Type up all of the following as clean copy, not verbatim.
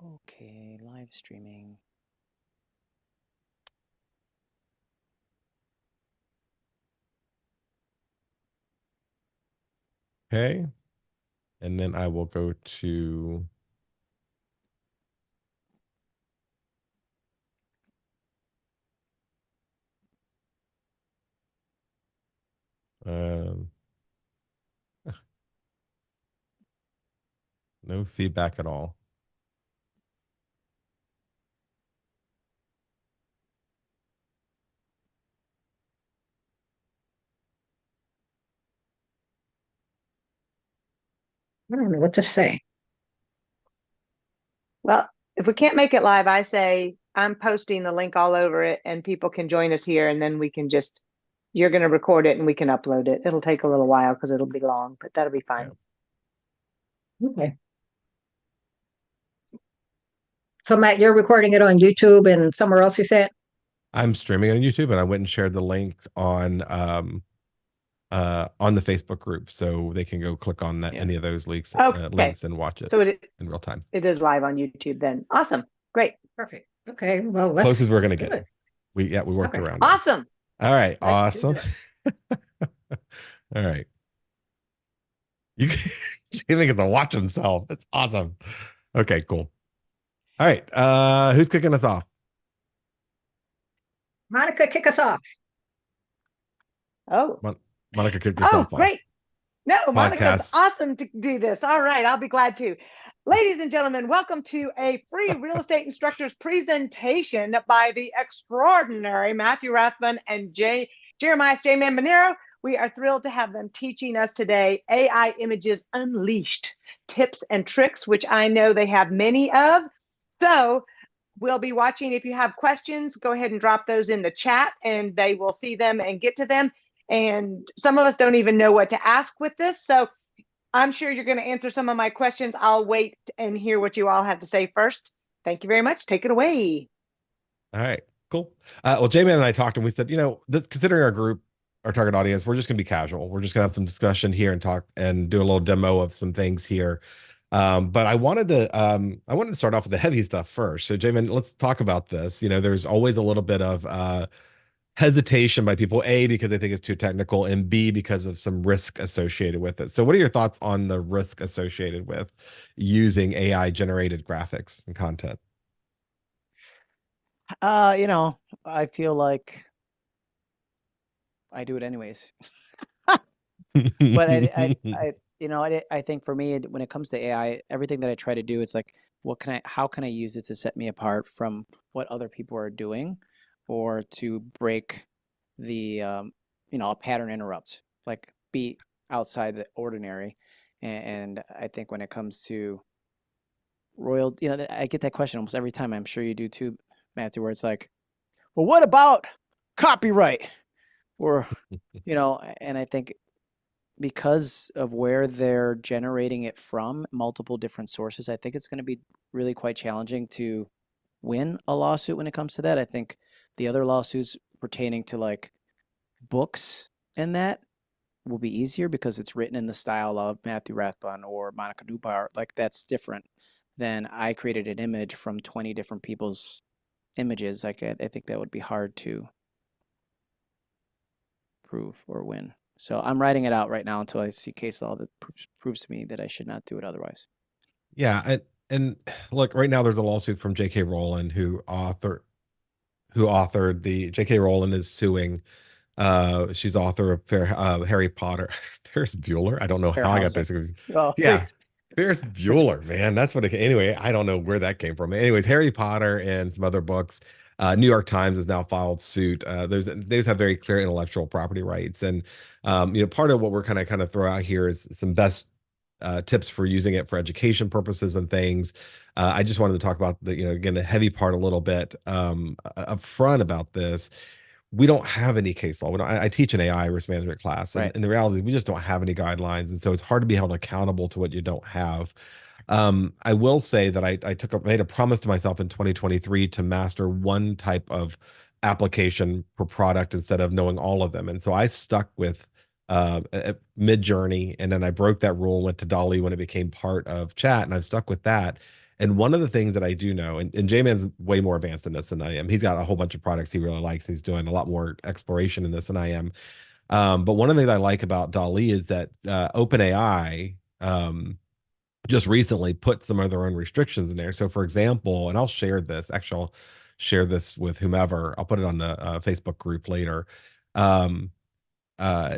Okay, live streaming. Okay. And then I will go to um, no feedback at all. I don't know what to say. Well, if we can't make it live, I say I'm posting the link all over it and people can join us here and then we can just, you're going to record it and we can upload it. It'll take a little while because it'll be long, but that'll be fine. Okay. So Matt, you're recording it on YouTube and somewhere else you said? I'm streaming on YouTube, and I went and shared the link on the Facebook group, so they can go click on that, any of those links, Okay. and watch it So in real time. it is live on YouTube then. Awesome. Great. Perfect. Okay. Well, Closest we're gonna do get. it. We worked Okay. around it. Awesome. All right. Let's do Awesome. All right. You Jamie gets to watch himself. That's awesome. Okay, cool. All right. Who's kicking us off? Monica, kick us off. Oh. Monica kicked herself off. Great. No, Monica's Podcast. awesome to do this. All right, I'll be glad to. Ladies and gentlemen, welcome to a free real estate instructors presentation by the extraordinary Matthew Rathbun and Jeremiah JMan Monero. We are thrilled to have them teaching us today AI Images Unleashed, tips and tricks, which I know they have many of. So we'll be watching. If you have questions, go ahead and drop those in the chat and they will see them and get to them. And some of us don't even know what to ask with this. So I'm sure you're going to answer some of my questions. I'll wait and hear what you all have to say first. Thank you very much. Take it away. All right, cool. Well, J-Man and I talked, and we said, considering our group, our target audience, we're just going to be casual. We're just going to have some discussion here and talk and do a little demo of some things here. But I wanted to start off with the heavy stuff first. So, J-Man, let's talk about this. There's always a little bit of hesitation by people, A, because they think it's too technical, and B, because of some risk associated with it. So what are your thoughts on the risk associated with using AI generated graphics and content? I feel like I do it anyways. But I think for me, when it comes to AI, everything that I try to do, it's like, how can I use it to set me apart from what other people are doing, or to break the, a pattern interrupt, like be outside the ordinary. And I think when it comes to I get that question almost every time. I'm sure you do too, Matthew, where it's like, well, what about copyright? Or, and I think because of where they're generating it from, multiple different sources, I think it's going to be really quite challenging to win a lawsuit when it comes to that. I think the other lawsuits pertaining to like books and that will be easier because it's written in the style of Matthew Rathbun or Monica Dubar. Like that's different than I created an image from 20 different people's images. Like I think that would be hard to prove or win. So I'm writing it out right now until I see case law that proves to me that I should not do it otherwise. Yeah, and look, right now there's a lawsuit from J.K. Rowling who authored the J.K. Rowling is suing. She's author of Harry Potter. Ferris Bueller. I don't know how I got this. Oh, Yeah, Ferris Bueller, man. That's what anyway, I don't know where that came from. Anyways, Harry Potter and some other books. New York Times has now filed suit. Those have very clear intellectual property rights. And part of what we're kind of throw out here is some best tips for using it for education purposes and things. I just wanted to talk about again, the heavy part a little bit up front about this. We don't have any case law. I teach an AI risk management class, and, right. and the reality is we just don't have any guidelines, and so it's hard to be held accountable to what you don't have. I will say that I made a promise to myself in 2023 to master one type of application per product instead of knowing all of them, and so I stuck with Mid Journey, and then I broke that rule and went to Dolly when it became part of chat, and I've stuck with that. And one of the things that I do know, and J-Man's way more advanced in this than I am. He's got a whole bunch of products he really likes. He's doing a lot more exploration in this than I am. But one of the things I like about DALL-E is that OpenAI just recently put some of their own restrictions in there. So, for example, and I'll share this. Actually, I'll share this with whomever. I'll put it on the Facebook group later. Um, uh,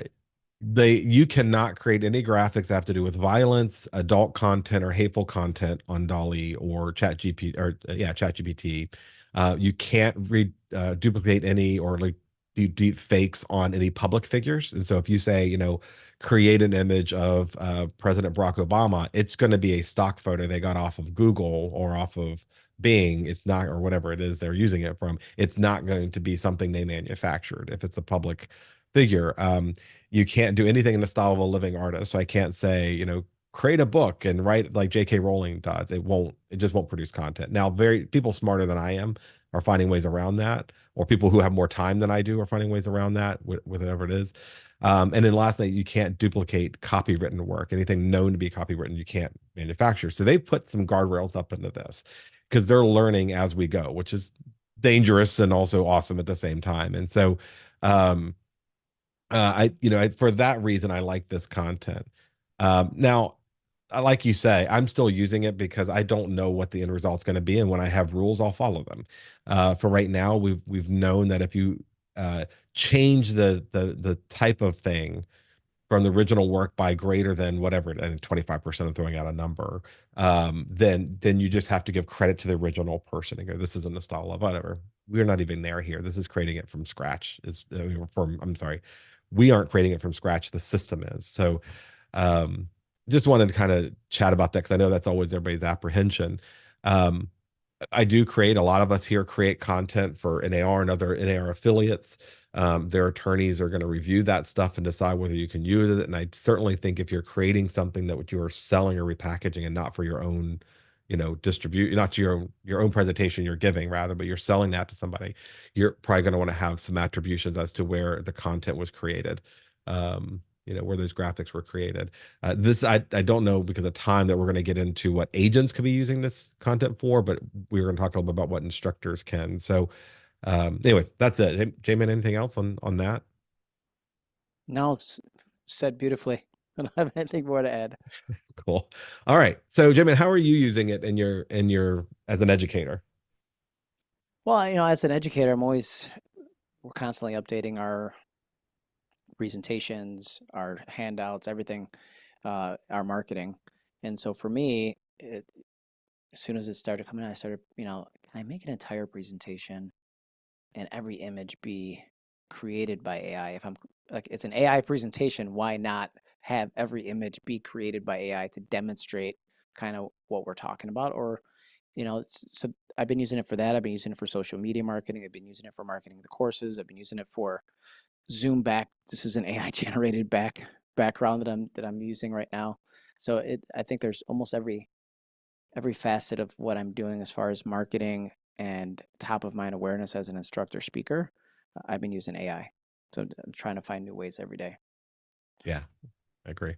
you cannot create any graphics that have to do with violence, adult content, or hateful content on DALL-E or ChatGPT. You can't duplicate any or like do deep fakes on any public figures. And so if you say, create an image of President Barack Obama, it's going to be a stock photo they got off of Google or off of Bing. It's not, or whatever it is they're using it from. It's not going to be something they manufactured if it's a public figure. You can't do anything in the style of a living artist. So I can't say, create a book and write like J.K. Rowling does. It just won't produce content. Now, people smarter than I am are finding ways around that, or people who have more time than I do are finding ways around that with whatever it is. And then lastly, you can't duplicate copywritten work. Anything known to be copywritten, you can't manufacture. So they've put some guardrails up into this because they're learning as we go, which is dangerous and also awesome at the same time. And so, for that reason, I like this content. Now, like you say, I'm still using it because I don't know what the end result's going to be, and when I have rules, I'll follow them. For right now, we've known that if you change the type of thing from the original work by greater than whatever, I think 25%, I'm throwing out a number, then you just have to give credit to the original person and go, this isn't the style of whatever. We're not even there here. This is creating it from scratch. I'm sorry, we aren't creating it from scratch. The system is. So just wanted to kind of chat about that because I know that's always everybody's apprehension. Um, I do create, a lot of us here create content for NAR and other NAR affiliates. Their attorneys are going to review that stuff and decide whether you can use it. And I certainly think if you're creating something that you are selling or repackaging and not for your own, distribute, not your own presentation you're giving rather, but you're selling that to somebody, you're probably going to want to have some attributions as to where the content was created. Where those graphics were created. I don't know because of time that we're going to get into what agents could be using this content for, but we're going to talk a little bit about what instructors can. So anyway, that's it. Hey, J-Man, anything else on that? No, it's said beautifully. I don't have anything more to add. Cool. All right. So J-Man, how are you using it in your as an educator? Well, as an educator, we're constantly updating our presentations, our handouts, everything, our marketing. And so for me, as soon as it started coming out, I started, can I make an entire presentation and every image be created by AI? If I'm like, it's an AI presentation, why not have every image be created by AI to demonstrate kind of what we're talking about? Or, so I've been using it for that. I've been using it for social media marketing. I've been using it for marketing the courses. I've been using it for Zoom back. This is an AI generated background that I'm using right now. So I think there's almost every facet of what I'm doing as far as marketing and top of mind awareness as an instructor speaker. I've been using AI. So I'm trying to find new ways every day. Yeah, I agree.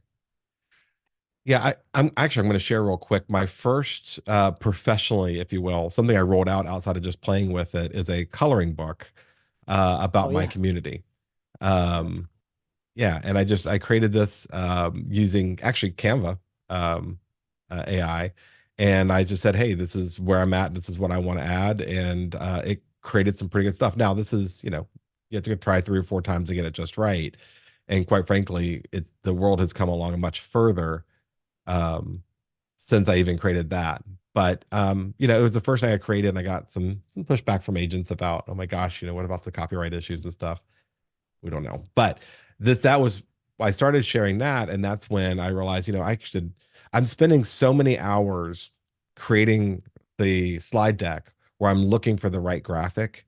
Yeah, I'm going to share real quick. My first professionally, if you will, something I rolled out outside of just playing with it is a coloring book about Oh my yeah. community. Yeah, that's Yeah, and I created this using actually Canva AI, and I just said, hey, this is where I'm at. This is what I want to add, and it created some pretty good stuff. Now, this is you have to try 3 or 4 times to get it just right, and quite frankly, the world has come along much further um, since I even created that. But it was the first thing I created, and I got some pushback from agents about, oh my gosh, what about the copyright issues and stuff? We don't know. But that was I started sharing that, and that's when I realized, I'm spending so many hours creating the slide deck where I'm looking for the right graphic.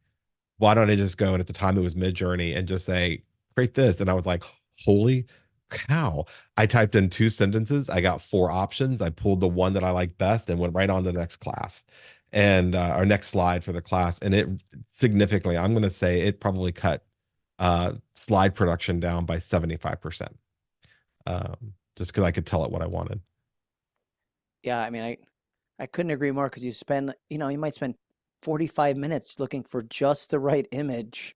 Why don't I just go, and at the time it was Mid-Journey, and just say, create this? And I was like, holy cow. I typed in 2 sentences. I got 4 options. I pulled the one that I liked best and went right on to the next class and our next slide for the class. And it significantly, I'm going to say it probably cut slide production down by 75%. Just because I could tell it what I wanted. Yeah, I mean, I couldn't agree more because you might spend 45 minutes looking for just the right image,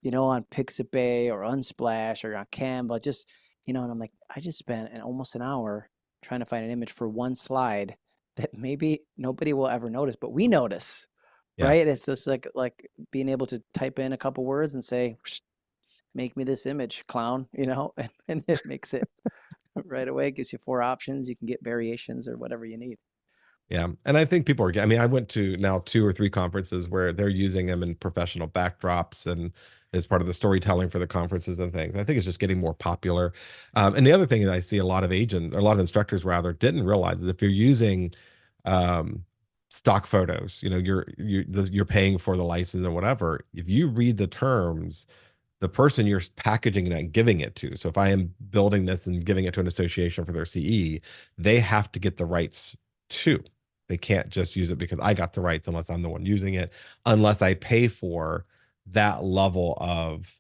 on Pixabay or Unsplash or on Canva, and I'm like, I just spent almost an hour trying to find an image for one slide that maybe nobody will ever notice, but we notice, Yeah. right? It's just like being able to type in a couple words and say, make me this image, clown, and it makes it right away. It gives you 4 options. You can get variations or whatever you need. Yeah. And I think people are, I mean, I went to now 2 or 3 conferences where they're using them in professional backdrops and as part of the storytelling for the conferences and things. I think it's just getting more popular. And the other thing that I see a lot of agents, or a lot of instructors rather, didn't realize is if you're using um, stock photos, you're paying for the license or whatever. If you read the terms, the person you're packaging it and giving it to. So if I am building this and giving it to an association for their CE, they have to get the rights too. They can't just use it because I got the rights unless I'm the one using it, unless I pay for that level of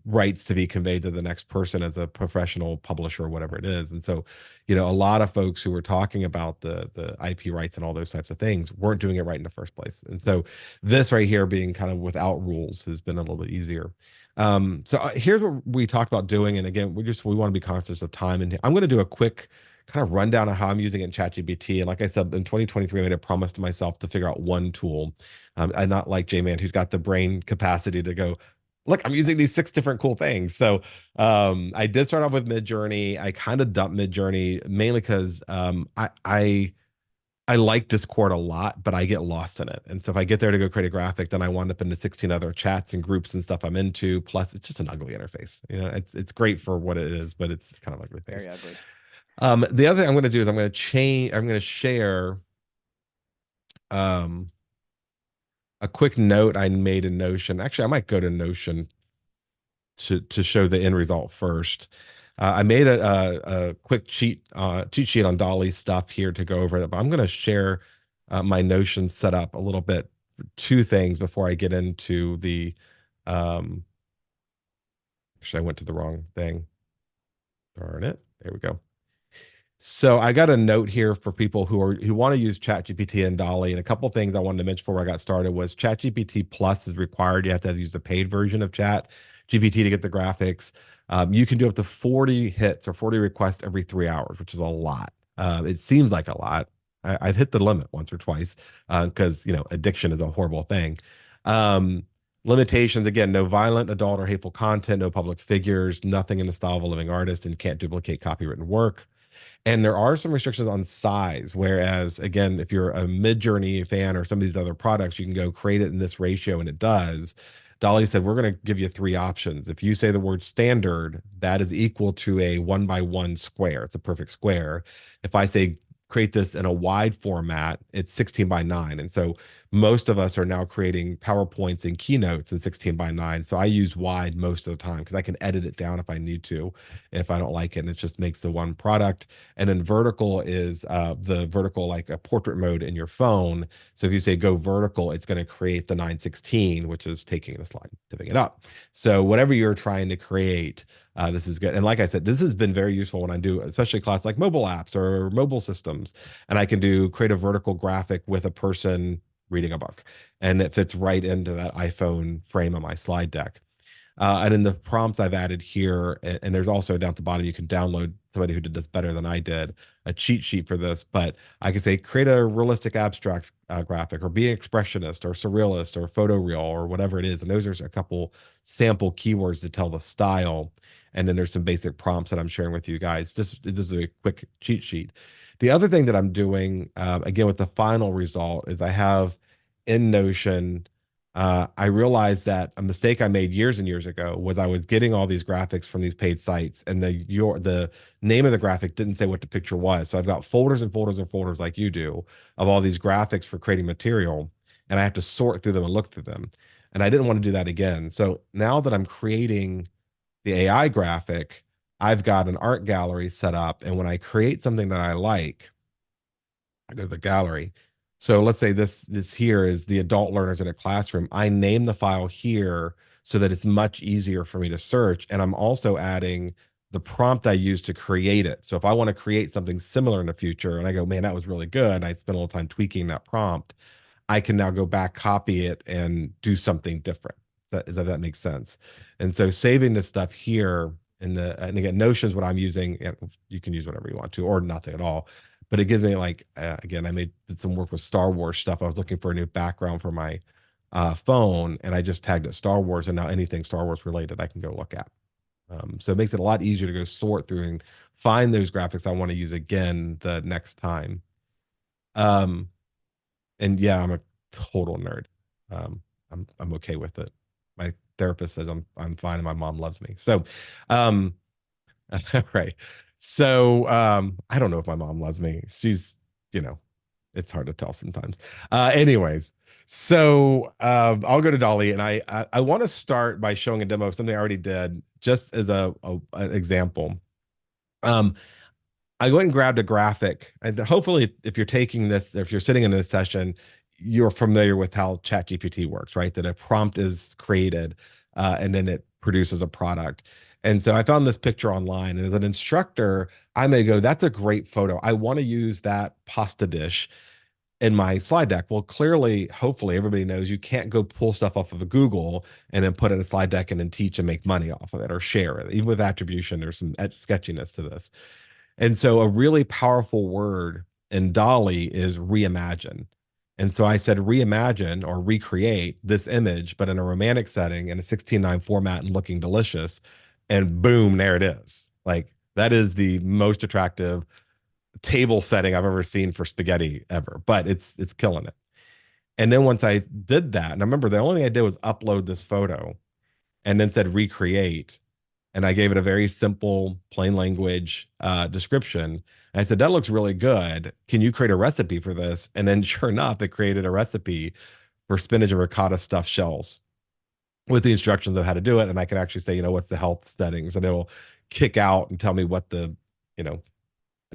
rights to be conveyed to the next person as a professional publisher or whatever it is. And so, a lot of folks who were talking about the IP rights and all those types of things weren't doing it right in the first place. And so this right here being kind of without rules has been a little bit easier. So here's what we talked about doing. And again, we want to be conscious of time. And I'm going to do a quick kind of rundown of how I'm using it in ChatGPT. And like I said, in 2023, I made a promise to myself to figure out one tool. I'm not like JMan, who's got the brain capacity to go, look, I'm using these 6 different cool things. So I did start off with Midjourney. I kind of dumped Midjourney mainly because I like Discord a lot, but I get lost in it. And so if I get there to go create a graphic, then I wind up into 16 other chats and groups and stuff I'm into. Plus, it's just an ugly interface. It's great for what it is, but it's kind of ugly face. Very ugly. The other thing I'm going to do is I'm going to share a quick note I made in Notion. Actually, I might go to Notion to show the end result first. I made a quick cheat sheet on Dolly stuff here to go over it, but I'm going to share my Notion setup a little bit for 2 things before I get into the. Actually, I went to the wrong thing. Darn it! There we go. So I got a note here for people who want to use ChatGPT and Dolly. And a couple things I wanted to mention before I got started was ChatGPT Plus is required. You have to use the paid version of ChatGPT to get the graphics. You can do up to 40 hits or 40 requests every 3 hours, which is a lot. It seems like a lot. I've hit the limit once or twice because addiction is a horrible thing. Limitations, again, no violent, adult, or hateful content, no public figures, nothing in the style of a living artist, and can't duplicate copywritten work. And there are some restrictions on size, whereas again, if you're a Midjourney fan or some of these other products, you can go create it in this ratio, and it does. Dolly said, we're going to give you 3 options. If you say the word standard, that is equal to a 1x1 square. It's a perfect square. If I say create this in a wide format, it's 16x9. And so most of us are now creating PowerPoints and keynotes in 16x9. So I use wide most of the time because I can edit it down if I need to, if I don't like it. And it just makes the one product. And then vertical is the vertical, like a portrait mode in your phone. So if you say go vertical, it's going to create the 916, which is taking a slide, tipping it up. So whatever you're trying to create, this is good. And like I said, this has been very useful when I do, especially class like mobile apps or mobile systems. And I can create a vertical graphic with a person reading a book. And it fits right into that iPhone frame of my slide deck. And in the prompts I've added here, and there's also down at the bottom, you can download somebody who did this better than I did, a cheat sheet for this. But I could say, create a realistic abstract graphic, or be an expressionist or surrealist or photoreal or whatever it is. And those are a couple sample keywords to tell the style. And then there's some basic prompts that I'm sharing with you guys. This is a quick cheat sheet. The other thing that I'm doing, again, with the final result is I have in Notion, I realized that a mistake I made years and years ago was I was getting all these graphics from these paid sites, and the name of the graphic didn't say what the picture was. So I've got folders and folders and folders like you do of all these graphics for creating material, and I have to sort through them and look through them. And I didn't want to do that again. So now that I'm creating the AI graphic, I've got an art gallery set up. And when I create something that I like, I go to the gallery. So let's say this here is the adult learners in a classroom. I name the file here so that it's much easier for me to search. And I'm also adding the prompt I use to create it. So if I want to create something similar in the future and I go, man, that was really good, I spent a little time tweaking that prompt, I can now go back, copy it, and do something different. That makes sense. And so saving this stuff here and again, Notion's what I'm using. You can use whatever you want to, or nothing at all. But it gives me like, again, did some work with Star Wars stuff. I was looking for a new background for my phone, and I just tagged it Star Wars, and now anything Star Wars related, I can go look at. So it makes it a lot easier to go sort through and find those graphics I want to use again the next time. And yeah, I'm a total nerd. I'm okay with it. My therapist says I'm fine and my mom loves me. So right. So I don't know if my mom loves me. She's, it's hard to tell sometimes. Anyways, so I'll go to Dolly, and I want to start by showing a demo of something I already did, just as an example. I went and grabbed a graphic, and hopefully, if you're taking this, if you're sitting in a session, you're familiar with how ChatGPT works, right? That a prompt is created, and then it produces a product. And so I found this picture online, and as an instructor, I may go, "That's a great photo. I want to use that pasta dish in my slide deck." Well, clearly, hopefully, everybody knows you can't go pull stuff off of a Google and then put it in a slide deck and then teach and make money off of it or share it. Even with attribution, there's some sketchiness to this. And so a really powerful word in Dolly is reimagine. And so I said reimagine or recreate this image, but in a romantic setting in a 16:9 format and looking delicious. And boom, there it is. Like that is the most attractive table setting I've ever seen for spaghetti ever, but it's killing it. And then once I did that, and I remember the only thing I did was upload this photo and then said recreate, and I gave it a very simple, plain language description. And I said, that looks really good. Can you create a recipe for this? And then sure enough, it created a recipe for spinach and ricotta stuffed shells with the instructions of how to do it. And I can actually say, what's the health settings? And it'll kick out and tell me what that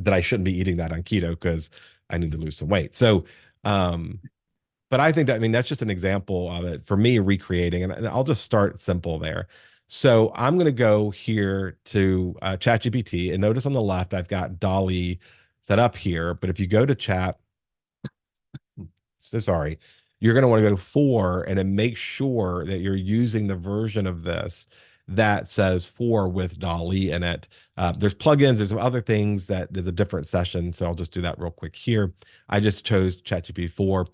I shouldn't be eating that on keto because I need to lose some weight. So, but I think that, that's just an example of it for me recreating, and I'll just start simple there. So I'm going to go here to ChatGPT, and notice on the left, I've got Dolly set up here. But if you go to chat, so sorry, you're going to want to go to 4 and then make sure that you're using the version of this that says 4 with Dolly in it. There's plugins, there's some other things that there's a different session. So I'll just do that real quick here. I just chose ChatGPT 4.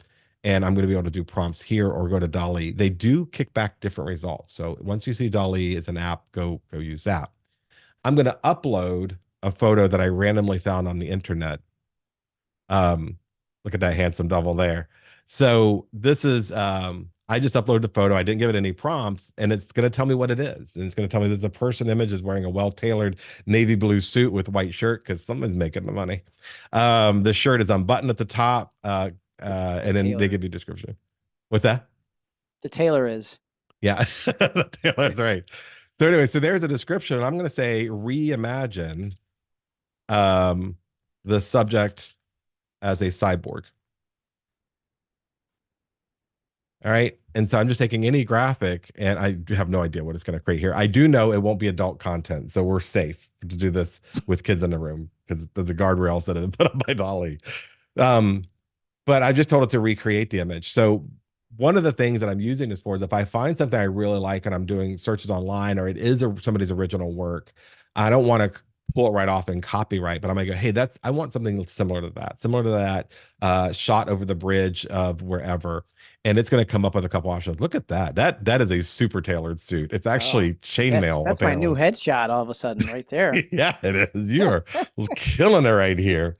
And I'm going to be able to do prompts here or go to Dolly. They do kick back different results. So once you see Dolly as an app, go use that. I'm going to upload a photo that I randomly found on the internet. Look at that handsome double there. So this is, I just uploaded a photo. I didn't give it any prompts, and it's going to tell me what it is. And it's going to tell me there's a person image is wearing a well-tailored navy blue suit with white shirt because someone's making the money. The shirt is unbuttoned at the top. And then they give you a description. What's that? The tailor is. Yeah, that's right. So anyway, so there's a description. I'm going to say reimagine the subject as a cyborg. All right. And so I'm just taking any graphic, and I have no idea what it's going to create here. I do know it won't be adult content, so we're safe to do this with kids in the room because there's the guardrails that have been put up by Dolly. But I just told it to recreate the image. So one of the things that I'm using this for is if I find something I really like and I'm doing searches online, or it is somebody's original work, I don't want to pull it right off and copyright, but I'm gonna go, hey, I want something similar to that, shot over the bridge of wherever. And it's going to come up with a couple options. Look at that. That is a super tailored suit. It's actually chainmail. That's my new headshot all of a sudden right there. Yeah, it is. You are killing it right here.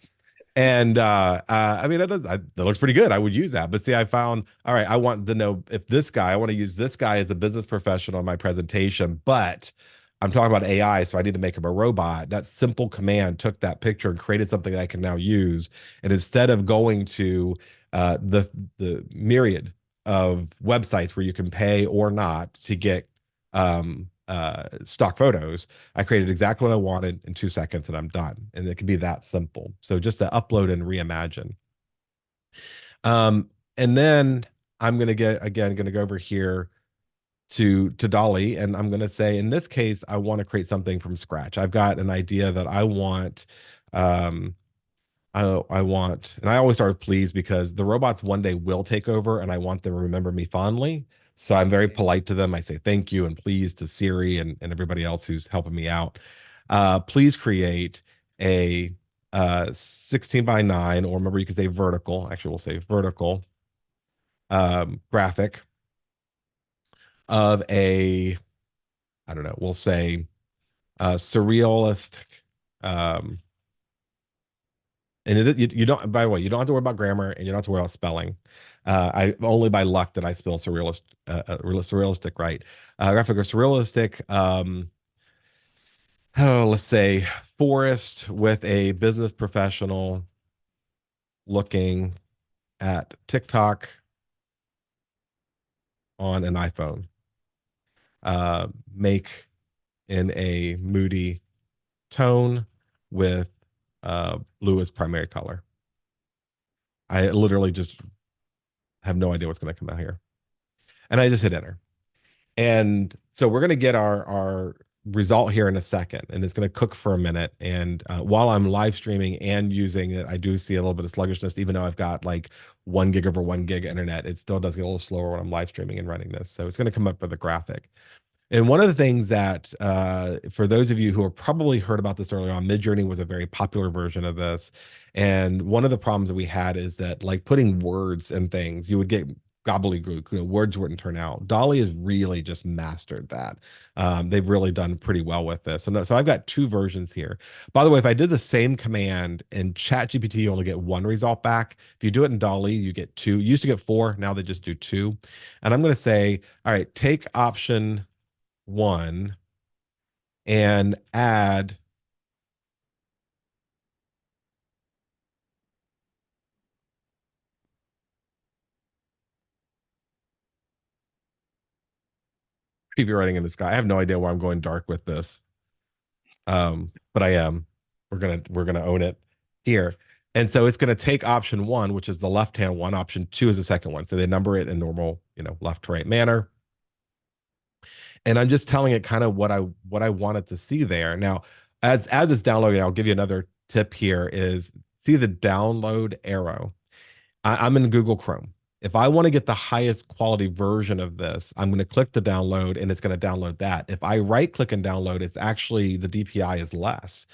And that looks pretty good. I would use that. But see, I found, all right, I want to know if I want to use this guy as a business professional in my presentation, but I'm talking about AI, so I need to make him a robot. That simple command took that picture and created something that I can now use. And instead of going to the myriad of websites where you can pay or not to get stock photos, I created exactly what I wanted in 2 seconds, and I'm done. And it can be that simple. So just to upload and reimagine. And then I'm going to go over here to Dolly, and I'm going to say in this case I want to create something from scratch. I've got an idea that I want. um I want, and I always start with please because the robots one day will take over and I want them to remember me fondly. So I'm very polite to them. I say thank you and please to Siri and everybody else who's helping me out. Please create a 16 by 9, or remember you can say vertical. Actually, we'll say vertical graphic of a, I don't know, we'll say surrealistic. Um, and you don't, by the way, you don't have to worry about grammar and you don't have to worry about spelling. I only by luck that I spell surrealistic right. Graphic or surrealistic. Oh, let's say forest with a business professional looking at TikTok on an iPhone. Make in a moody tone with blue as primary color. I literally just have no idea what's going to come out here. And I just hit enter. And so we're going to get our result here in a second, and it's going to cook for a minute. And while I'm live streaming and using it, I do see a little bit of sluggishness, even though I've got like 1 gig over 1 gig internet. It still does get a little slower when I'm live streaming and running this. So it's going to come up with a graphic. And one of the things that, for those of you who have probably heard about this earlier on, Midjourney was a very popular version of this. And one of the problems that we had is that, like putting words and things, you would get gobbledygook, words wouldn't turn out. Dolly has really just mastered that. They've really done pretty well with this. And so I've got 2 versions here. By the way, if I did the same command in ChatGPT, you only get 1 result back. If you do it in Dolly, you get 2. You used to get 4, now they just do 2. And I'm going to say, all right, take option 1 and add preview writing in the sky. I have no idea why I'm going dark with this. But I am. We're gonna own it here. And so it's gonna take option 1, which is the left-hand one. Option 2 is the second one. So they number it in normal, left to right manner. And I'm just telling it kind of what I wanted to see there. Now, as this downloading, I'll give you another tip here is see the download arrow. I'm in Google Chrome. If I want to get the highest quality version of this, I'm going to click the download and it's going to download that. If I right click and download, it's actually the DPI is less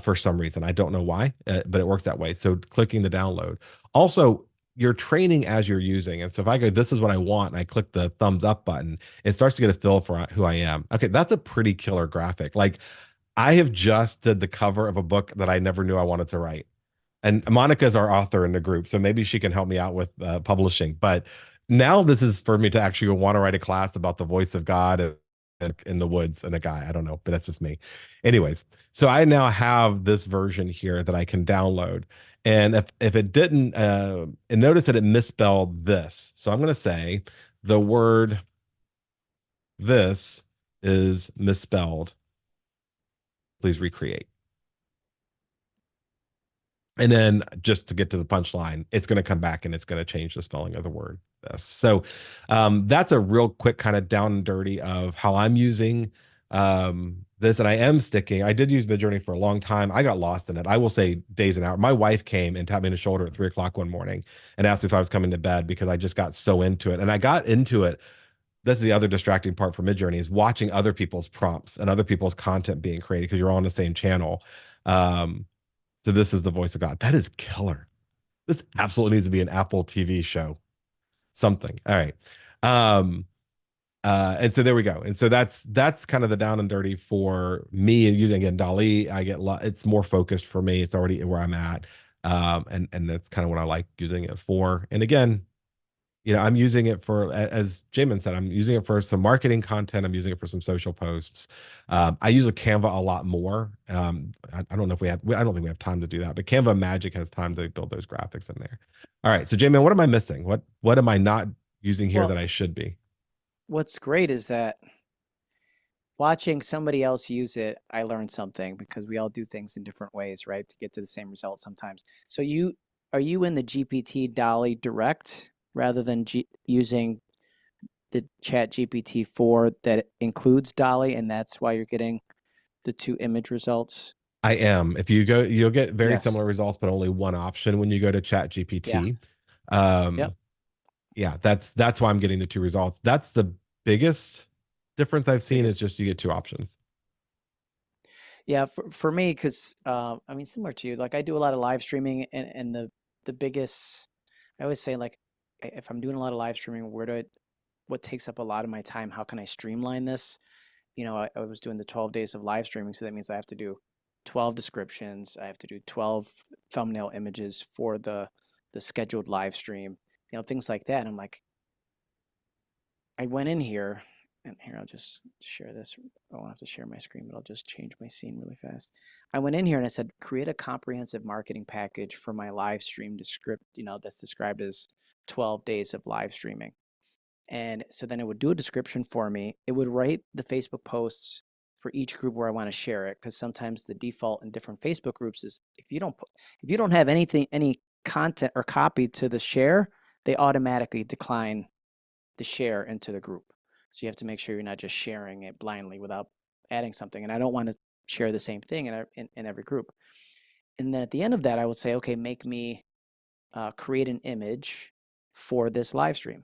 for some reason. I don't know why, but it works that way. So clicking the download. Also, you're training as you're using. And so if I go, this is what I want, and I click the thumbs up button, it starts to get a feel for who I am. Okay, that's a pretty killer graphic. Like I have just did the cover of a book that I never knew I wanted to write. And Monica is our author in the group, so maybe she can help me out with publishing. But now this is for me to actually want to write a class about the voice of God in the woods and a guy. I don't know, but that's just me. Anyways, so I now have this version here that I can download. And if it didn't, and notice that it misspelled this. So I'm going to say the word this is misspelled. Please recreate. And then just to get to the punchline, it's going to come back and it's going to change the spelling of the word. So that's a real quick kind of down and dirty of how I'm using this. And I am sticking. I did use Midjourney for a long time. I got lost in it. I will say days and hours. My wife came and tapped me on the shoulder at 3 o'clock one morning and asked me if I was coming to bed because I just got so into it. And I got into it. That's the other distracting part for Midjourney is watching other people's prompts and other people's content being created because you're all on the same channel. So this is the voice of God. That is killer. This absolutely needs to be an Apple TV show. Something. All right. And so there we go. And so that's kind of the down and dirty for me. And using again DALL-E, it's more focused for me. It's already where I'm at. And that's kind of what I like using it for. And again, I'm using it for, as JMan said, I'm using it for some marketing content. I'm using it for some social posts. I use a Canva a lot more. I don't know if I don't think we have time to do that, but Canva Magic has time to build those graphics in there. All right. So JMan, what am I missing? What am I not using here that I should be? What's great is that watching somebody else use it, I learned something because we all do things in different ways, right? To get to the same result sometimes. So are you in the GPT DALL-E Direct rather than using the Chat GPT 4 that includes Dolly, and that's why you're getting the 2 image results? I am. If you go, you'll get very Yes. similar results, but only one option when you go to Chat Yeah. GPT. Yep. Yeah, that's why I'm getting the 2 results. That's the biggest difference I've seen is Biggest. just you get 2 options. Yeah, for me, because I mean, similar to you, like I do a lot of live streaming, and the biggest, I always say, like, if I'm doing a lot of live streaming, what takes up a lot of my time? How can I streamline this? You know, I was doing the 12 days of live streaming, so that means I have to do 12 descriptions, I have to do 12 thumbnail images for the scheduled live stream, you know, things like that. And I'm like, I went in here, and here I'll just share this. I won't have to share my screen, but I'll just change my scene really fast. I went in here and I said, create a comprehensive marketing package for my live stream script, you know, that's described as 12 days of live streaming. And so then it would do a description for me. It would write the Facebook posts for each group where I want to share it, because sometimes the default in different Facebook groups is if you don't have any content or copy to the share, they automatically decline the share into the group. So you have to make sure you're not just sharing it blindly without adding something. And I don't want to share the same thing in every group. And then at the end of that, I would say, okay, make me create an image for this live stream,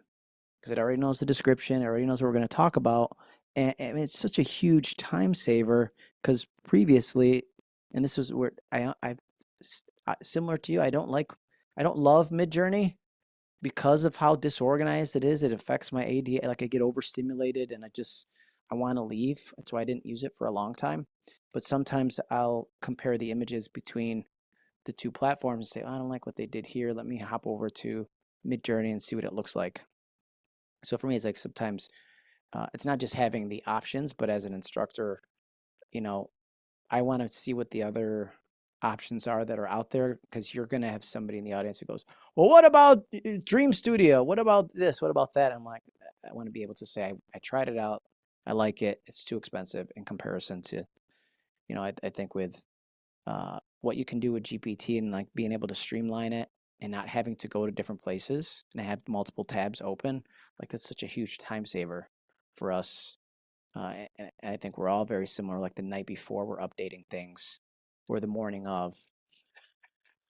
because it already knows the description, it already knows what we're going to talk about. And it's such a huge time saver, because previously, and this was where similar to you, I don't love Midjourney because of how disorganized it is. It affects my AD. Like I get overstimulated and I want to leave. That's why I didn't use it for a long time. But sometimes I'll compare the images between the 2 platforms and say, oh, I don't like what they did here. Let me hop over to Midjourney and see what it looks like. So for me, it's like sometimes it's not just having the options, but as an instructor, you know, I want to see what the other options are that are out there, because you're going to have somebody in the audience who goes, well, what about Dream Studio? What about this? What about that? I'm like, I want to be able to say, I tried it out. I like it. It's too expensive in comparison to, you know, I think with what you can do with GPT and like being able to streamline it and not having to go to different places and have multiple tabs open, like that's such a huge time saver for us. And I think we're all very similar. Like the night before, we're updating things, or the morning of.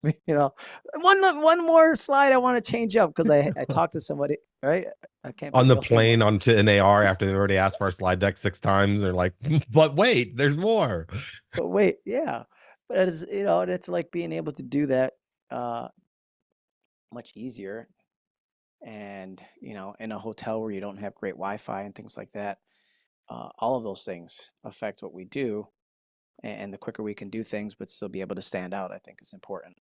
You know, one more slide I want to change up, because I talked to somebody. Right, I can't On maybe the go 3 more. plane onto an AR after they already asked for our slide deck 6 times, they're like, but wait, there's more. But wait, yeah, but it's, you know, it's like being able to do that uh, much easier, and you know, in a hotel where you don't have great Wi-Fi and things like that. All of those things affect what we do, and the quicker we can do things but still be able to stand out, I think is important.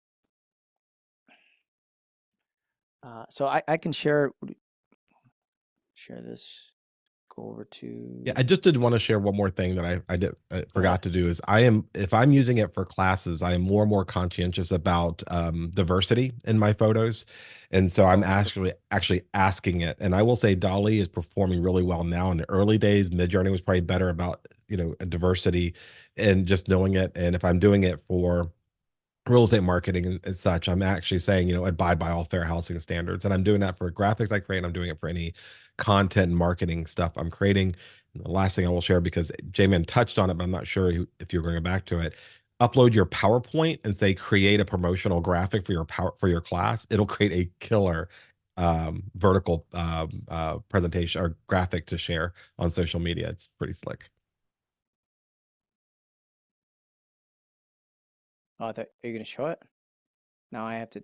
So I can share this. Go over Yeah, I to. just did want to share one more thing that I Go ahead. forgot to do is if I'm using it for classes, I am more and more conscientious about diversity in my photos. And so I'm Oh, actually asking it. And I will say Dolly is performing really well now. In the early days, Midjourney was probably better about, diversity and just knowing it. And if I'm doing it for real estate marketing and such, I'm actually saying, abide by all fair housing standards. And I'm doing that for graphics I create. And I'm doing it for any content and marketing stuff I'm creating. And the last thing I will share, because JMan touched on it, but I'm not sure if you're going back to it. Upload your PowerPoint and say create a promotional graphic for your class. It'll create a killer vertical presentation or graphic to share on social media. It's pretty slick. oh, are you going to show it? Now I have to.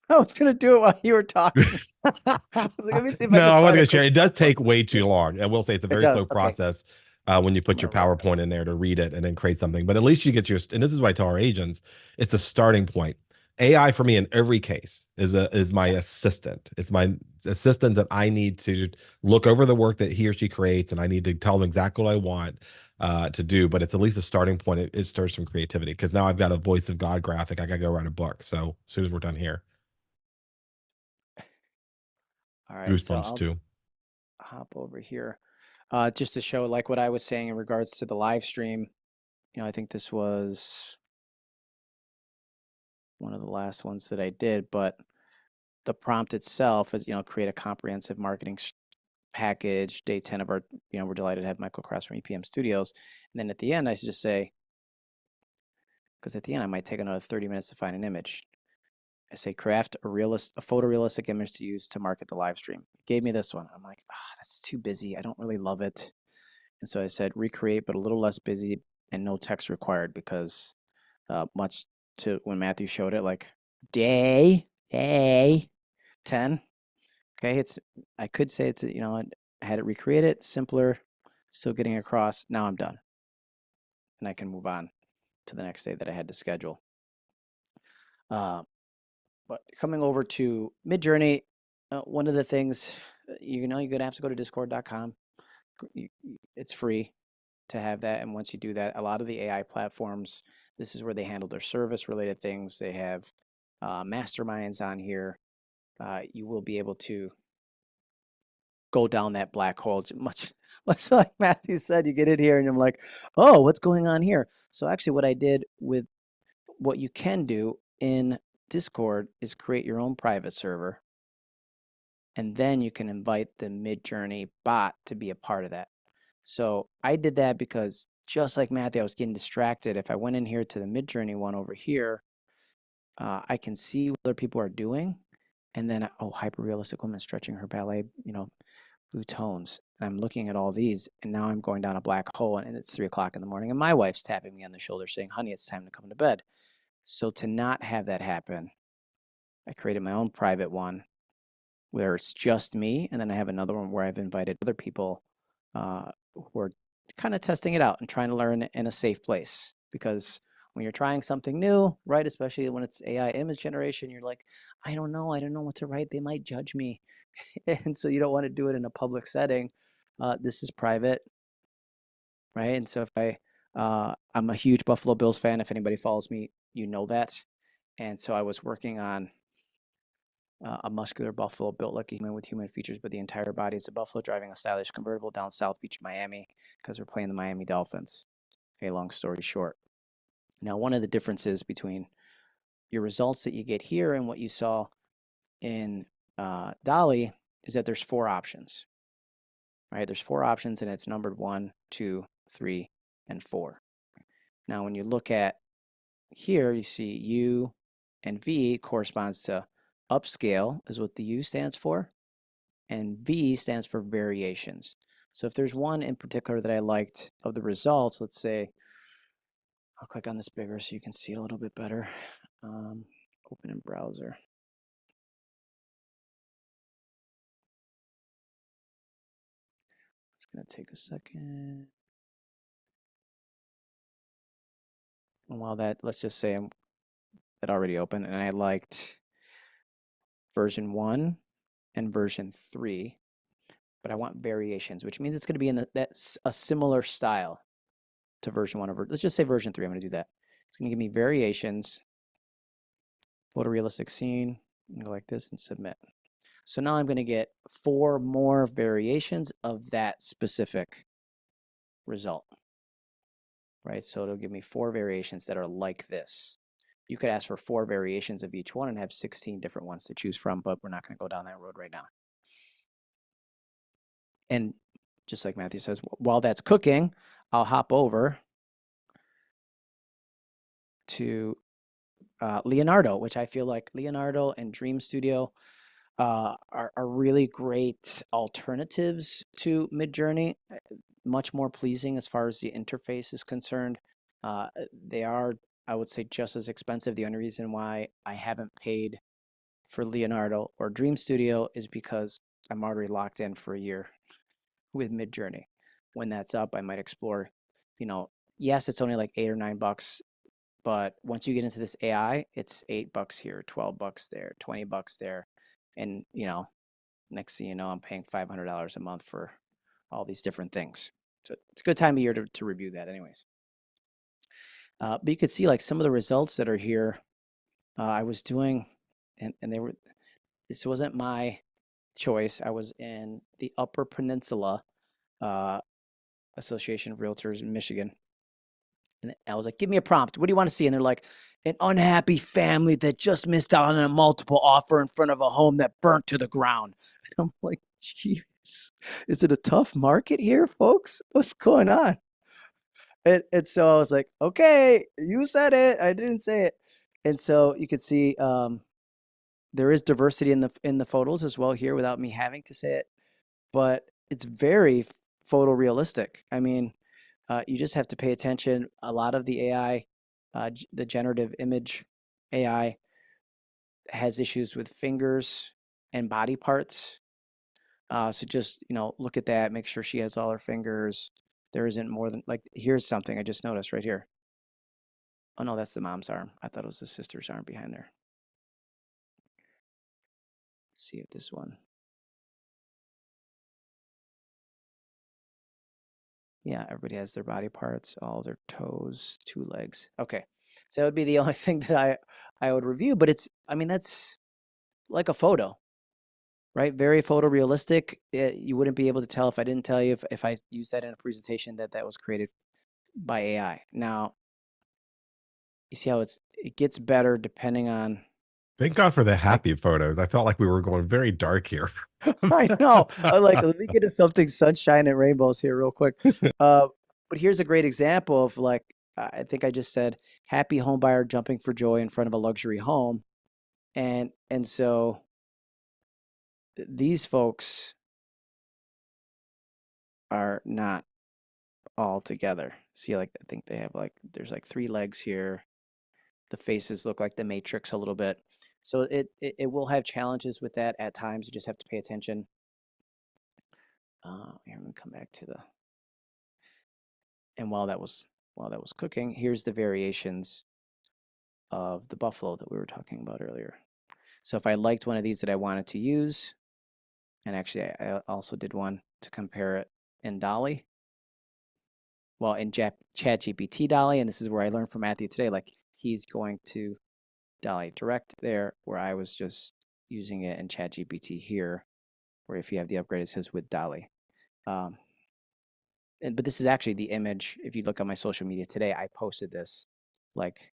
I was going to do it while you were talking. I was like, let me see if I No, can I wasn't find a gonna share. quick It does PowerPoint. take way too long. I will say it's a It very slow does. Okay, process when you I'm put going your to roll PowerPoint past in it. there to read it and then create something. But at least you get and this is why I tell our agents, it's a starting point. AI for me in every case is my Yeah. assistant. It's my assistant that I need to look over the work that he or she creates, and I need to tell them exactly what I want to do. But it's at least a starting point. It stirs some creativity, because now I've got a voice of God graphic. I gotta go write a book. So as soon as we're done here, All right, so goosebumps I'll too. hop over here. Just to show like what I was saying in regards to the live stream. You know, I think this was one of the last ones that I did, but the prompt itself is, you know, create a comprehensive marketing package, day 10 of our, we're delighted to have Michael Cross from EPM Studios. And then at the end, I just say, because at the end, I might take another 30 minutes to find an image. I say, craft a photorealistic image to use to market the live stream. It gave me this one. I'm like, that's too busy. I don't really love it. And so I said, recreate, but a little less busy and no text required, because much to when Matthew showed it, like day 10. Okay, I could say it's I had it recreate it simpler, still getting across. Now I'm done, and I can move on to the next day that I had to schedule. But coming over to Midjourney, one of the things you're gonna have to go to discord.com. It's free to have that, and once you do that, a lot of the AI platforms, this is where they handle their service related things. They have masterminds on here. You will be able to go down that black hole, much like Matthew said. You get in here and I'm like, oh, what's going on here? So actually what I did with what you can do in Discord is create your own private server, and then you can invite the Midjourney bot to be a part of that. So I did that because, just like Matthew, I was getting distracted. If I went in here to the Midjourney one over here, I can see what other people are doing. And then, hyper realistic woman stretching her ballet, blue tones. And I'm looking at all these, and now I'm going down a black hole, and it's 3 o'clock in the morning, and my wife's tapping me on the shoulder saying, honey, it's time to come to bed. So to not have that happen, I created my own private one where it's just me. And then I have another one where I've invited other people who are kind of testing it out and trying to learn in a safe place. Because when you're trying something new, right, especially when it's AI image generation, you're like, I don't know what to write. They might judge me. And so you don't want to do it in a public setting. This is private, right? And so if I'm a huge Buffalo Bills fan. If anybody follows me, you know that. And so I was working on a muscular buffalo built like a human with human features, but the entire body is a buffalo driving a stylish convertible down South Beach, Miami, because we're playing the Miami Dolphins. Okay, long story short. Now, one of the differences between your results that you get here and what you saw in Dolly is that there's 4 options. Right? There's 4 options, and it's numbered 1, 2, 3, and 4. Now, when you look at here, you see U and V corresponds to upscale is what the U stands for, and V stands for variations. So if there's one in particular that I liked of the results, let's say, I'll click on this bigger so you can see it a little bit better. Open in browser. It's going to take a second. And while let's just say that already opened, and I liked version 1 and version 3, but I want variations, which means it's going to be in that's a similar style to version 1 or let's just say version 3. I'm going to do that. It's going to give me variations, photorealistic scene, and go like this and submit. So now I'm going to get 4 more variations of that specific result, right? So it'll give me 4 variations that are like this. You could ask for 4 variations of each one and have 16 different ones to choose from, but we're not going to go down that road right now. And just like Matthew says, while that's cooking, I'll hop over to Leonardo, which I feel like Leonardo and Dream Studio are really great alternatives to Midjourney. Much more pleasing as far as the interface is concerned. They are, I would say, just as expensive. The only reason why I haven't paid for Leonardo or Dream Studio is because I'm already locked in for a year with Midjourney. When that's up, I might explore, yes, it's only like $8 or $9, but once you get into this AI, it's $8 here, $12 there, $20 there. And, next thing you know, I'm paying $500 a month for all these different things. So it's a good time of year to review that anyways. But you could see like some of the results that are here I was doing, and this wasn't my choice. I was in the Upper Peninsula Association of Realtors in Michigan. And I was like, give me a prompt. What do you want to see? And they're like, an unhappy family that just missed out on a multiple offer in front of a home that burnt to the ground. And I'm like, gee, Is it a tough market here, folks? What's going on? And so I was like, okay, you said it. I didn't say it. And so you could see there is diversity in the photos as well here without me having to say it, but it's very photorealistic. I mean, you just have to pay attention. A lot of the AI, the generative image AI, has issues with fingers and body parts. So just, look at that, make sure she has all her fingers. There isn't more than, like, here's something I just noticed right here. Oh no, that's the mom's arm. I thought it was the sister's arm behind there. Let's see if this one. Yeah, everybody has their body parts, all their toes, 2 legs. Okay. So that would be the only thing that I would review, but I mean, that's like a photo, right? Very photorealistic. You wouldn't be able to tell if I didn't tell you if I used that in a presentation that was created by AI. Now, you see how it gets better depending on. Thank God for the I happy photos. I felt like we were going very dark here. I know. I'm like, let me get into something sunshine and rainbows here real quick. But here's a great example of, like, I think I just said happy home buyer jumping for joy in front of a luxury home. And so these folks are not all together. See, like, I think they have, like, there's like 3 legs here. The faces look like the Matrix a little bit. So it will have challenges with that at times. You just have to pay attention. Here, I'm gonna come back to and while that was cooking, here's the variations of the buffalo that we were talking about earlier. So if I liked one of these that I wanted to use, and actually I also did one to compare it in Dolly. Well, in ChatGPT Dolly, and this is where I learned from Matthew today, like, he's going to Dolly Direct there, where I was just using it in ChatGPT here, where if you have the upgrade, it says with Dolly. But this is actually the image. If you look on my social media today, I posted this, like,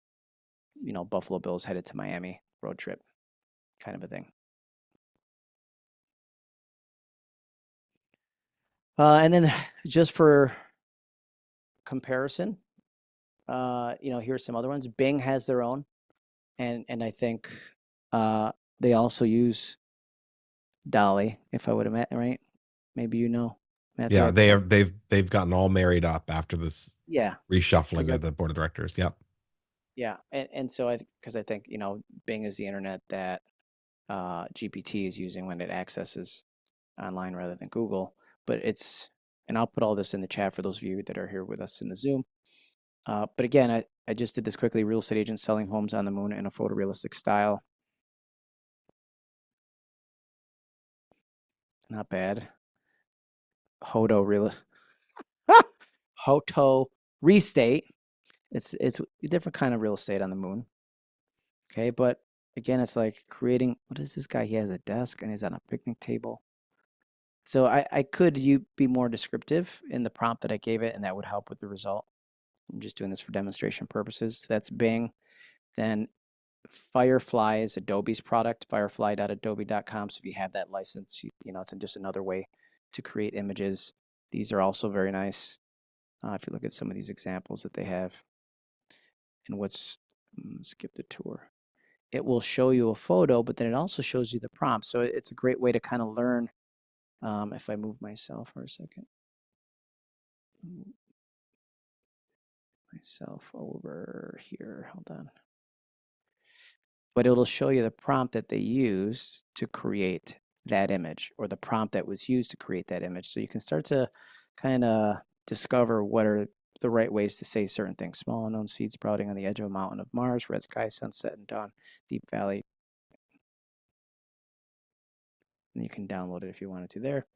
Buffalo Bills headed to Miami road trip kind of a thing. And then just for comparison, here's some other ones. Bing has their own, and I think they also use Dolly, if I would have met right. Maybe Matthew. Yeah, they've gotten all married up after this Yeah, reshuffling of the board of directors. Yep. Yeah, and so because I think Bing is the internet that GPT is using when it accesses online rather than Google. But and I'll put all this in the chat for those of you that are here with us in the Zoom. But again, I just did this quickly. Real estate agents selling homes on the moon in a photorealistic style. Not bad. Hoto restate. It's a different kind of real estate on the moon. Okay, but again, it's like creating. What is this guy? He has a desk and he's on a picnic table. So I could be more descriptive in the prompt that I gave it, and that would help with the result. I'm just doing this for demonstration purposes. That's Bing. Then Firefly is Adobe's product, firefly.adobe.com. So if you have that license, it's just another way to create images. These are also very nice. If you look at some of these examples that they have. And let's skip the tour. It will show you a photo, but then it also shows you the prompt. So it's a great way to kind of learn. If I move myself for a second. Myself over here. Hold on. But it'll show you the prompt that they used to create that image, or the prompt that was used to create that image. So you can start to kind of discover what are the right ways to say certain things. Small unknown seed sprouting on the edge of a mountain of Mars, red sky, sunset and dawn, deep valley. And you can download it if you wanted to there.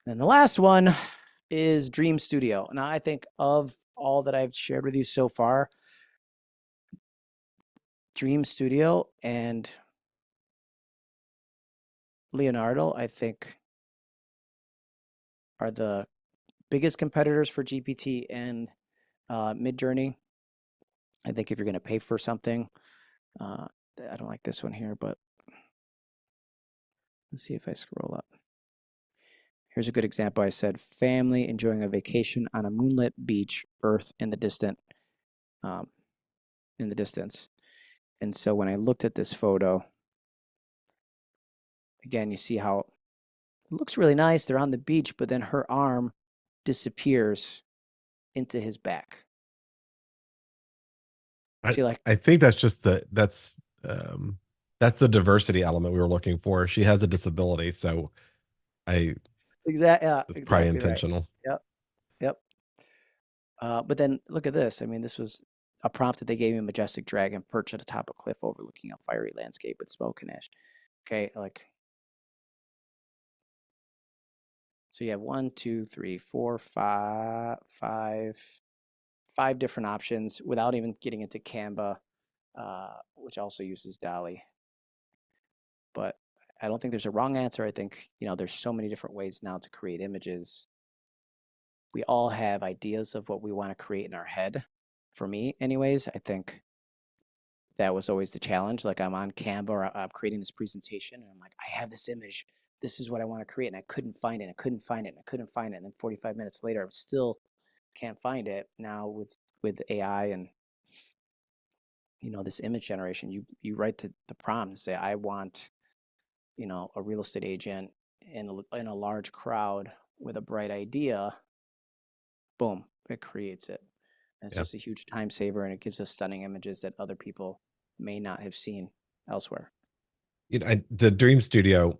And the last one is Dream Studio. Now, I think of all that I've shared with you so far, Dream Studio and Leonardo, I think, are the biggest competitors for GPT and Midjourney. I think if you're going to pay for something, I don't like this one here, but let's see if I scroll up. Here's a good example. I said, family enjoying a vacation on a moonlit beach, earth um, in the distance. And so when I looked at this photo, again, you see how it looks really nice. They're on the beach, but then her arm disappears into his back. I, See, like, I think that's just that's the diversity element we were looking for. She has a disability, so yeah, it's probably exactly right. intentional. Yep, yep. But then look at this. I mean, this was a prompt that they gave me: majestic dragon perched at the top of a cliff overlooking a fiery landscape with smoke and ash. Okay, like, so you have 1, 2, 3, 4, 5 different options without even getting into Canva, which also uses Dolly. But I don't think there's a wrong answer. I think, there's so many different ways now to create images. We all have ideas of what we want to create in our head. For me, anyways, I think that was always the challenge. Like, I'm on Canva or I'm creating this presentation and I'm like, I have this image. This is what I want to create. And I couldn't find it. I couldn't find it. And I couldn't find it. And then 45 minutes later, I still can't find it. Now with AI and this image generation, you write the prompt and say, I want, a real estate agent in a large crowd with a bright idea. Boom, it creates it. And it's Yeah. just a huge time saver, and it gives us stunning images that other people may not have seen elsewhere. The Dream Studio,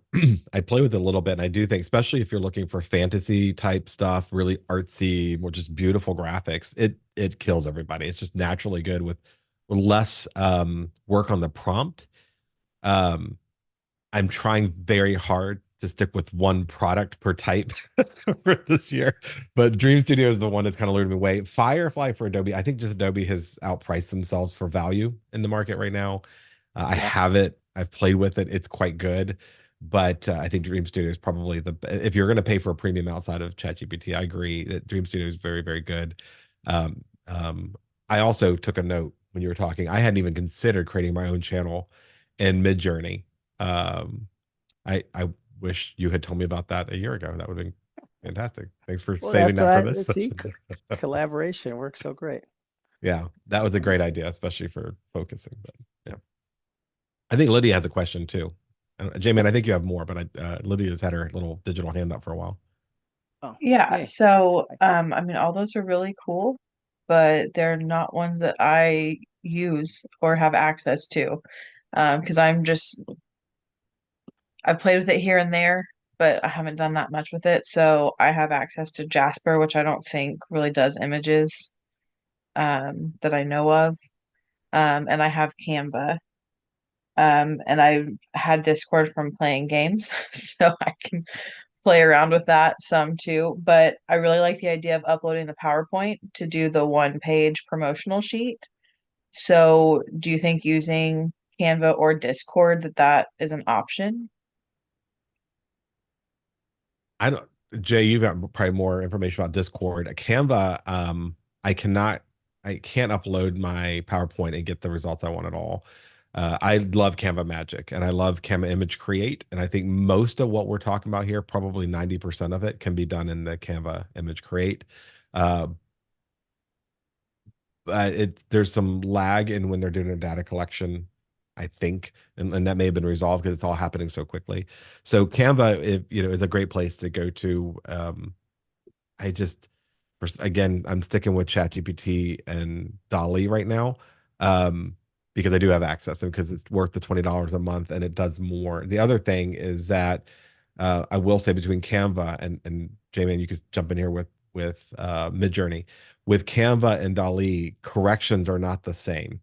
I play with it a little bit, and I do think, especially if you're looking for fantasy type stuff, really artsy, more just beautiful graphics, it kills everybody. It's just naturally good with less work on the prompt. Um, I'm trying very hard to stick with one product per type for this year, but Dream Studio is the one that's kind of lured me away. Firefly for Adobe, I think just Adobe has outpriced themselves for value in the market right now. I Yeah. have it. I've played with it. It's quite good, but I think Dream Studio is probably if you're going to pay for a premium outside of ChatGPT, I agree that Dream Studio is very, very good. Um, I also took a note when you were talking. I hadn't even considered creating my own channel in Midjourney. Um, I wish you had told me about that a year ago. That would have been fantastic. Thanks for Well, saving that's that for why, this see, session. collaboration works so great. Yeah, that was a great idea, especially for focusing. But yeah, I think Lydia has a question too. J-Man, I think you have more, but Lydia's had her little digital hand up for a while. Oh, Yeah, yay. so Hi. I mean all those are really cool, but they're not ones that I use or have access to. Because I've played with it here and there, but I haven't done that much with it. So I have access to Jasper, which I don't think really does images that I know of. And I have Canva. And I had Discord from playing games, so I can play around with that some too. But I really like the idea of uploading the PowerPoint to do the one page promotional sheet. So do you think using Canva or Discord that is an option? I don't, Jay, you've got probably more information about Discord. Canva, I can't upload my PowerPoint and get the results I want at all. I love Canva Magic and I love Canva Image Create. And I think most of what we're talking about here, probably 90% of it can be done in the Canva Image Create. Uh, there's some lag in when they're doing their data collection, I think, and that may have been resolved because it's all happening so quickly. So Canva, is a great place to go to. I just, again, I'm sticking with ChatGPT and Dolly right now, because I do have access and because it's worth the $20 a month and it does more. The other thing is that I will say between Canva and J-Man, you could jump in here with Midjourney. With Canva and Dali, corrections are not the same.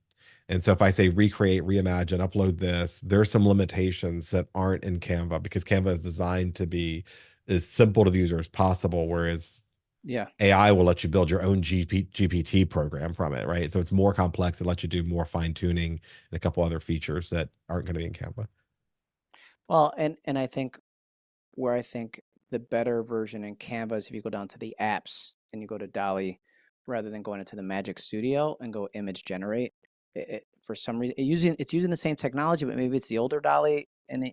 And so if I say recreate, reimagine, upload this, there's some limitations that aren't in Canva because Canva is designed to be as simple to the user as possible, whereas Yeah. AI will let you build your own GPT program from it, right? So it's more complex. It lets you do more fine tuning and a couple other features that aren't going to be in Canva. Well, and I think the better version in Canva is if you go down to the apps and you go to Dolly rather than going into the Magic Studio and go image generate. For some reason, it's using the same technology, but maybe it's the older Dolly, and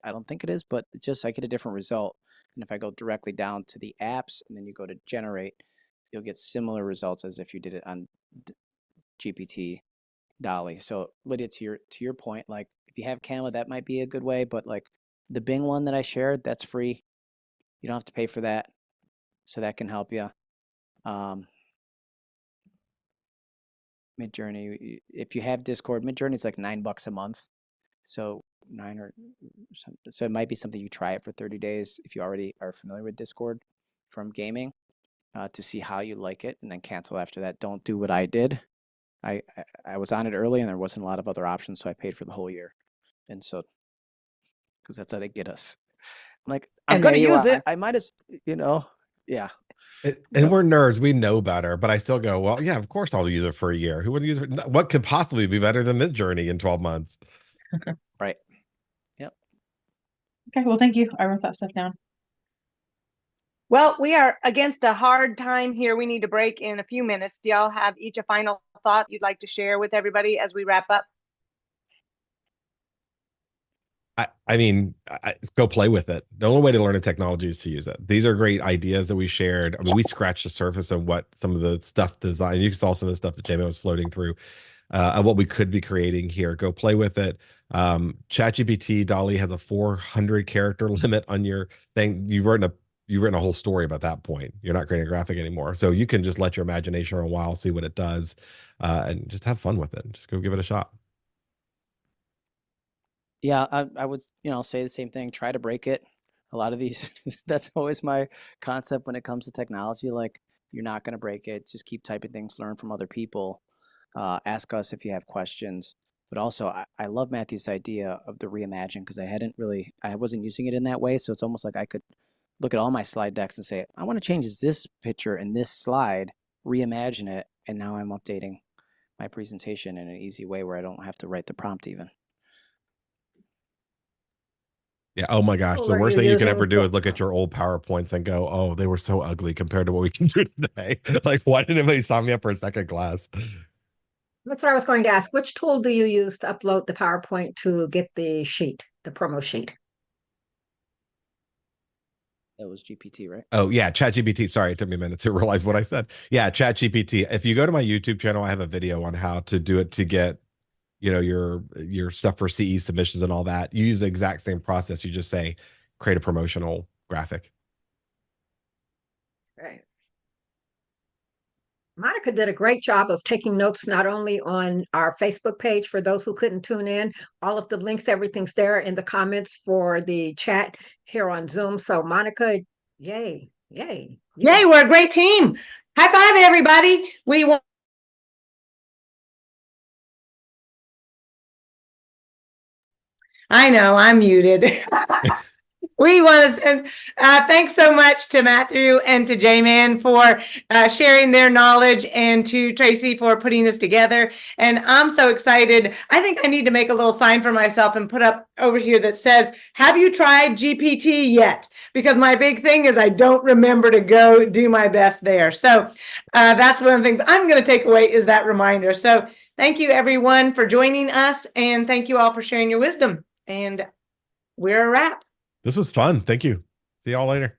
I don't think it is, but I get a different result. And if I go directly down to the apps and then you go to generate, you'll get similar results as if you did it on GPT Dolly. So Lydia, to your point, like if you have Canva, that might be a good way, but like the Bing one that I shared, that's free. You don't have to pay for that. So that can help you. Midjourney, if you have Discord, Midjourney is like $9 a month. So 9 or something. So it might be something you try it for 30 days if you already are familiar with Discord from gaming, to see how you like it, and then cancel after that. Don't do what I did. I was on it early and there wasn't a lot of other options, so I paid for the whole year. And so, because that's how they get us. I'm like, I'm And gonna there you use it. are. I might as, yeah. And Yep. we're nerds. We know better, but I still go, well, yeah, of course I'll use it for a year. Who would use it? What could possibly be better than Midjourney in 12 months? Right. Yep. Okay, well, thank you. I wrote that stuff down. Well, we are against a hard time here. We need to break in a few minutes. Do y'all have each a final thought you'd like to share with everybody as we wrap up? I mean, go play with it. The only way to learn a technology is to use it. These are great ideas that we shared. I mean, we scratched the surface of what some of the stuff design. You saw some of the stuff that JMan was floating through, of what we could be creating here. Go play with it. ChatGPT Dolly has a 400 character limit on your thing. You've written a whole story about that point. You're not creating a graphic anymore, so you can just let your imagination run a while, see what it does, and just have fun with it. Just go give it a shot. Yeah, I would, say the same thing. Try to break it. A lot of these, that's always my concept when it comes to technology. Like, you're not going to break it. Just keep typing things, learn from other people. Ask us if you have questions. But also, I love Matthew's idea of the reimagine, because I wasn't using it in that way. So it's almost like I could look at all my slide decks and say, I want to change this picture in this slide, reimagine it. And now I'm updating my presentation in an easy way where I don't have to write the prompt even. Yeah. Oh my gosh. Tool The are worst you thing you can using ever do for- is look at your old PowerPoints and go, oh, they were so ugly compared to what we can do today. Like, why didn't anybody sign me up for a second class? That's what I was going to ask. Which tool do you use to upload the PowerPoint to get the sheet, the promo sheet? That was GPT, right? Oh yeah, ChatGPT. Sorry, it took me a minute to realize what I said. Yeah, ChatGPT. If you go to my YouTube channel, I have a video on how to do it to get, your stuff for CE submissions and all that. You use the exact same process. You just say, create a promotional graphic. Right. Monica did a great job of taking notes, not only on our Facebook page for those who couldn't tune in, all of the links, everything's there in the comments for the chat here on Zoom. So Monica, yay, yay. Yay, we're a great team. High five, everybody. We want. I know, I'm muted. We want to send thanks so much to Matthew and to JMan for sharing their knowledge, and to Tracy for putting this together. And I'm so excited. I think I need to make a little sign for myself and put up over here that says, have you tried GPT yet? Because my big thing is I don't remember to go do my best there. So that's one of the things I'm going to take away, is that reminder. So thank you everyone for joining us, and thank you all for sharing your wisdom. And we're a wrap. This was fun. Thank you. See y'all later.